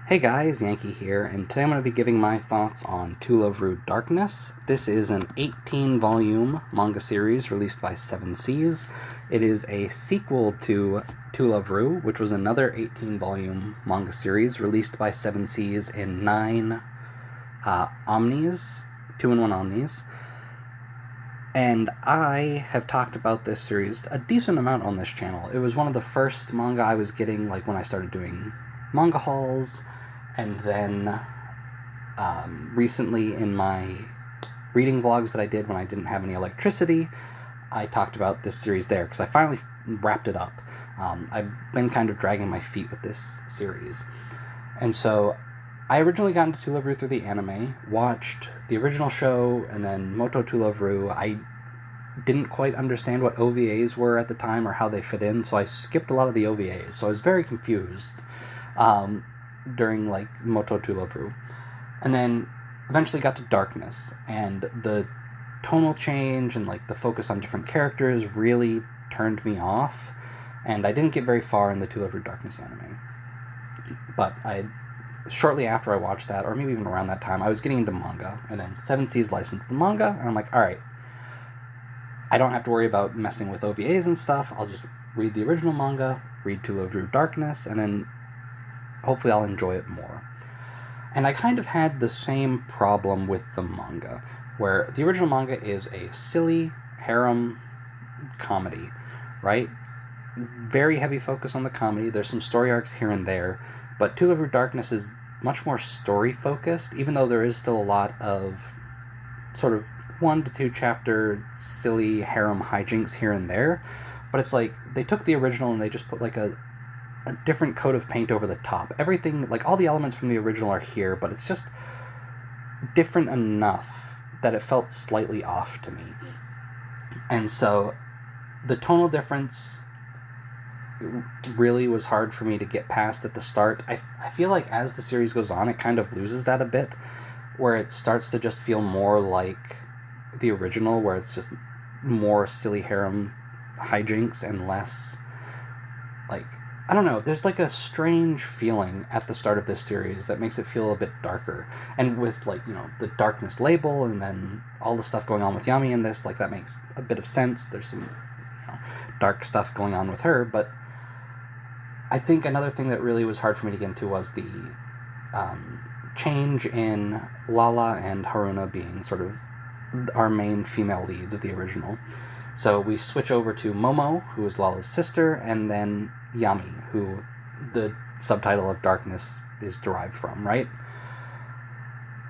Hey guys, Yankee here, and today I'm going to be giving my thoughts on To Love Ru Darkness. This is an 18-volume manga series released by Seven Seas. It is a sequel to Love Ru, which was another 18-volume manga series released by Seven Seas in 9 omnis, 2-in-1 omnis. And I have talked about this series a decent amount on this channel. It was one of the first manga I was getting, like when I started doing manga hauls. And then recently in my reading vlogs that I did when I didn't have any electricity, I talked about this series there because I finally wrapped it up. I've been kind of dragging my feet with this series. And so I originally got into To Love Ru through the anime, watched the original show, and then Moto To Love Ru. I didn't quite understand what OVAs were at the time or how they fit in, so I skipped a lot of the OVAs. So I was very confused during like Moto To Love Ru. And then eventually got to Darkness, and the tonal change and like the focus on different characters really turned me off, and I didn't get very far in the To Love Ru Darkness anime. But shortly after I watched that, or maybe even around that time, I was getting into manga, and then Seven Seas licensed the manga, and I'm like, alright, I don't have to worry about messing with OVAs and stuff. I'll just read the original manga, read To Love Ru Darkness, and then hopefully I'll enjoy it more. And I kind of had the same problem with the manga, where the original manga is a silly harem comedy, right? Very heavy focus on the comedy. There's some story arcs here and there, but To Love Ru Darkness is much more story focused, even though there is still a lot of sort of 1 to 2 chapter silly harem hijinks here and there. But it's like they took the original and they just put like a different coat of paint over the top. Everything, like all the elements from the original are here, but it's just different enough that it felt slightly off to me. And so the tonal difference really was hard for me to get past at the start. I feel like as the series goes on, it kind of loses that a bit, where it starts to just feel more like the original, where it's just more silly harem hijinks and less like, I don't know, there's like a strange feeling at the start of this series that makes it feel a bit darker. And with like, you know, the Darkness label and then all the stuff going on with Yami in this, like that makes a bit of sense. There's some, you know, dark stuff going on with her, but I think another thing that really was hard for me to get into was the change in Lala and Haruna being sort of our main female leads of the original. So we switch over to Momo, who is Lala's sister, and then Yami, who the subtitle of Darkness is derived from, right?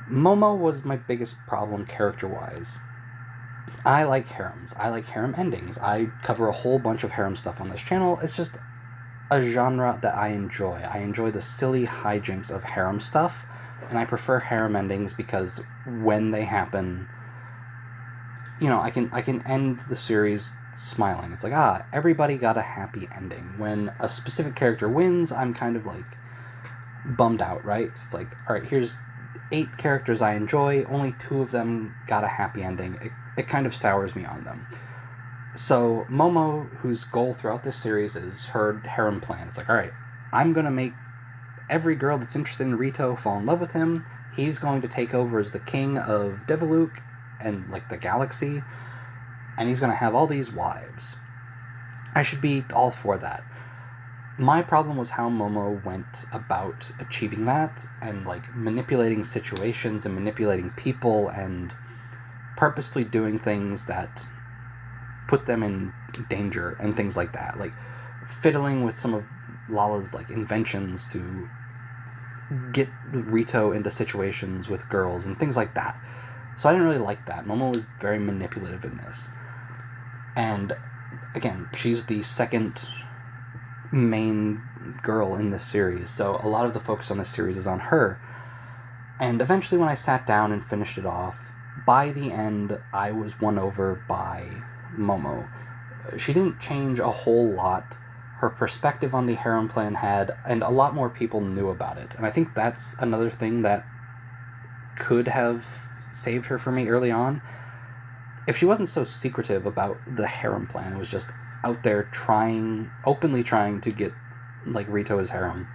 Momo was my biggest problem character-wise. I like harems. I like harem endings. I cover a whole bunch of harem stuff on this channel. It's just a genre that I enjoy. I enjoy the silly hijinks of harem stuff, and I prefer harem endings because when they happen, you know, I can end the series smiling. It's like, everybody got a happy ending. When a specific character wins, I'm kind of like bummed out, right? It's like, alright, here's 8 characters I enjoy, only 2 of them got a happy ending. It kind of sours me on them. So Momo, whose goal throughout this series is her harem plan, it's like, alright, I'm gonna make every girl that's interested in Rito fall in love with him. He's going to take over as the king of Deviluk and like the galaxy, and he's going to have all these wives. I should be all for that. My problem was how Momo went about achieving that, and like manipulating situations and manipulating people and purposefully doing things that put them in danger and things like that, like fiddling with some of Lala's like inventions to get Rito into situations with girls and things like that. So I didn't really like that. Momo was very manipulative in this. And again, she's the second main girl in this series, so a lot of the focus on this series is on her. And eventually when I sat down and finished it off, by the end I was won over by Momo. She didn't change a whole lot. Her perspective on the harem plan had, and a lot more people knew about it. And I think that's another thing that could have saved her for me early on. If she wasn't so secretive about the harem plan, it was just out there openly trying to get like Rito as harem,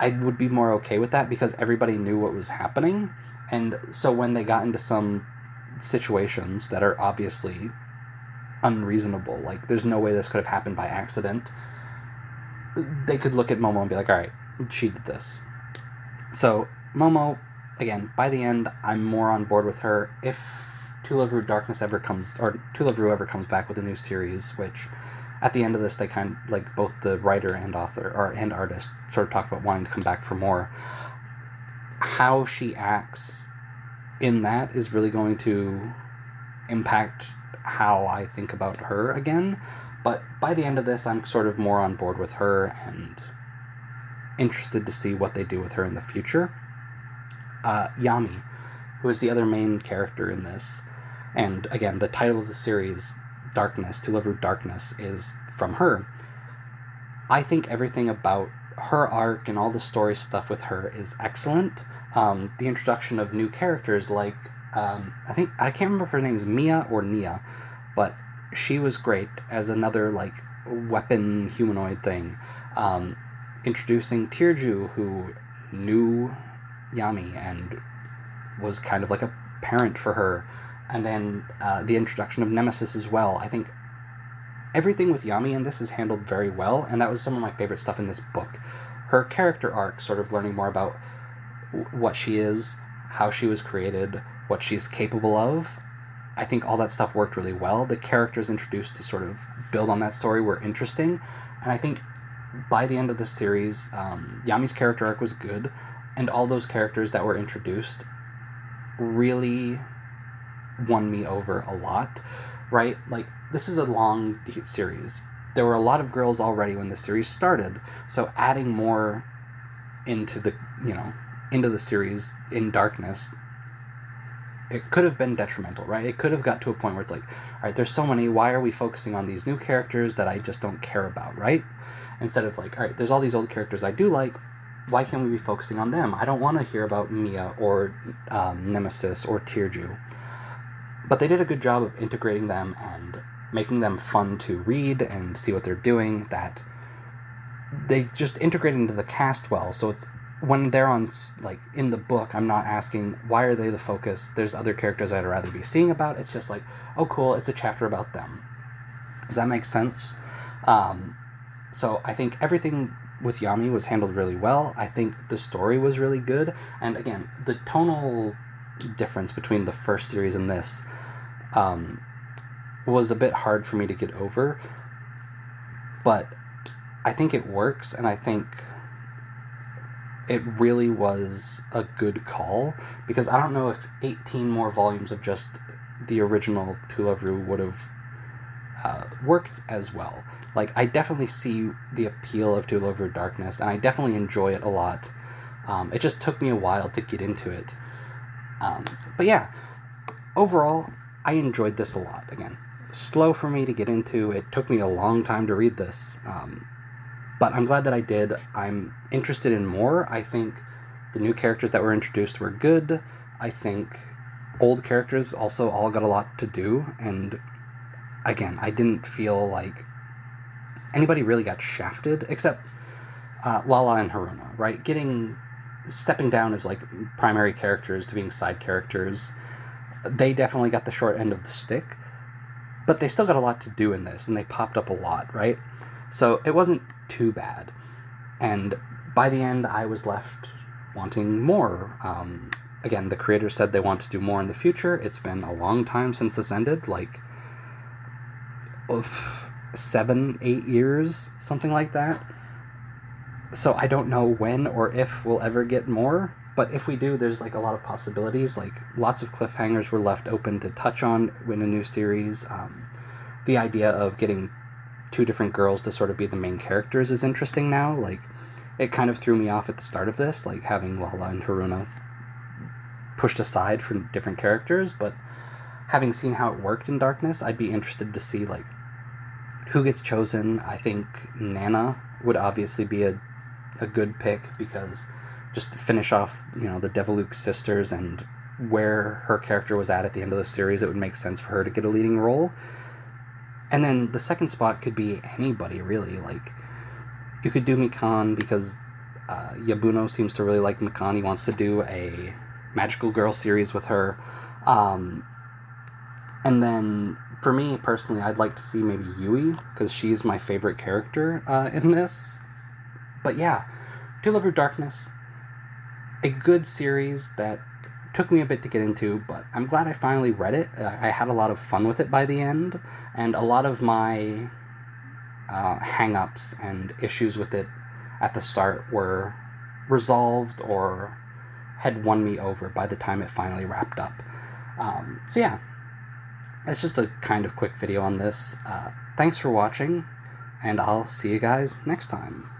I would be more okay with that because everybody knew what was happening. And so when they got into some situations that are obviously unreasonable, like there's no way this could have happened by accident, they could look at Momo and be like, all right, she did this. So Momo, again, by the end, I'm more on board with her. If To Love Ru Darkness ever comes, or To Love Ru ever comes back with a new series, which at the end of this, they kind of, like, both the writer and author, or and artist, sort of talk about wanting to come back for more. How she acts in that is really going to impact how I think about her again. But by the end of this, I'm sort of more on board with her and interested to see what they do with her in the future. Yami, who is the other main character in this, and again, the title of the series, Darkness, To Love Ru Darkness, is from her. I think everything about her arc and all the story stuff with her is excellent. The introduction of new characters like, I can't remember if her name is Mia or Nia, but she was great as another, like, weapon humanoid thing. Introducing Tirju, who knew Yami and was kind of like a parent for her. And then the introduction of Nemesis as well. I think everything with Yami in this is handled very well, and that was some of my favorite stuff in this book. Her character arc, sort of learning more about what she is, how she was created, what she's capable of. I think all that stuff worked really well. The characters introduced to sort of build on that story were interesting, and I think by the end of the series, Yami's character arc was good, and all those characters that were introduced really won me over a lot, right? Like, this is a long series. There were a lot of girls already when the series started, so adding more into the, into the series in Darkness, it could have been detrimental, right? It could have got to a point where it's like, all right, there's so many, why are we focusing on these new characters that I just don't care about, right? Instead of like, all right, there's all these old characters I do like, why can't we be focusing on them? I don't want to hear about Mia or Nemesis or Tirju. But they did a good job of integrating them and making them fun to read and see what they're doing, that they just integrate into the cast well. So it's, when they're on, like, in the book, I'm not asking, why are they the focus? There's other characters I'd rather be seeing about. It's just like, oh, cool, it's a chapter about them. Does that make sense? So I think everything with Yami was handled really well. I think the story was really good. And again, the tonal difference between the first series and this was a bit hard for me to get over. But I think it works, and I think it really was a good call, because I don't know if 18 more volumes of just the original To Love Ru would have worked as well. Like, I definitely see the appeal of To Love Ru Darkness, and I definitely enjoy it a lot. It just took me a while to get into it. But yeah, overall, I enjoyed this a lot. Again, slow for me to get into. It took me a long time to read this. But I'm glad that I did. I'm interested in more. I think the new characters that were introduced were good. I think old characters also all got a lot to do. And again, I didn't feel like anybody really got shafted, except Lala and Haruna, right? Stepping down as, like, primary characters to being side characters. They definitely got the short end of the stick. But they still got a lot to do in this, and they popped up a lot, right? So it wasn't too bad. And by the end, I was left wanting more. Again, the creators said they want to do more in the future. It's been a long time since this ended, like 7-8 years, something like that. So I don't know when or if we'll ever get more, but if we do, there's, like, a lot of possibilities. Like, lots of cliffhangers were left open to touch on in a new series. The idea of getting 2 different girls to sort of be the main characters is interesting now. Like, it kind of threw me off at the start of this, like, having Lala and Haruna pushed aside for different characters, but having seen how it worked in Darkness, I'd be interested to see, like, who gets chosen. I think Nana would obviously be a good pick, because just to finish off, the Deviluke sisters and where her character was at the end of the series, it would make sense for her to get a leading role. And then the second spot could be anybody, really. Like, you could do Mikan, because Yabuno seems to really like Mikani, wants to do a Magical Girl series with her. And then, for me personally, I'd like to see maybe Yui, because she's my favorite character in this. But yeah, To Love Your Darkness, a good series that took me a bit to get into, but I'm glad I finally read it. I had a lot of fun with it by the end, and a lot of my hang-ups and issues with it at the start were resolved or had won me over by the time it finally wrapped up. So yeah, it's just a kind of quick video on this. Thanks for watching, and I'll see you guys next time.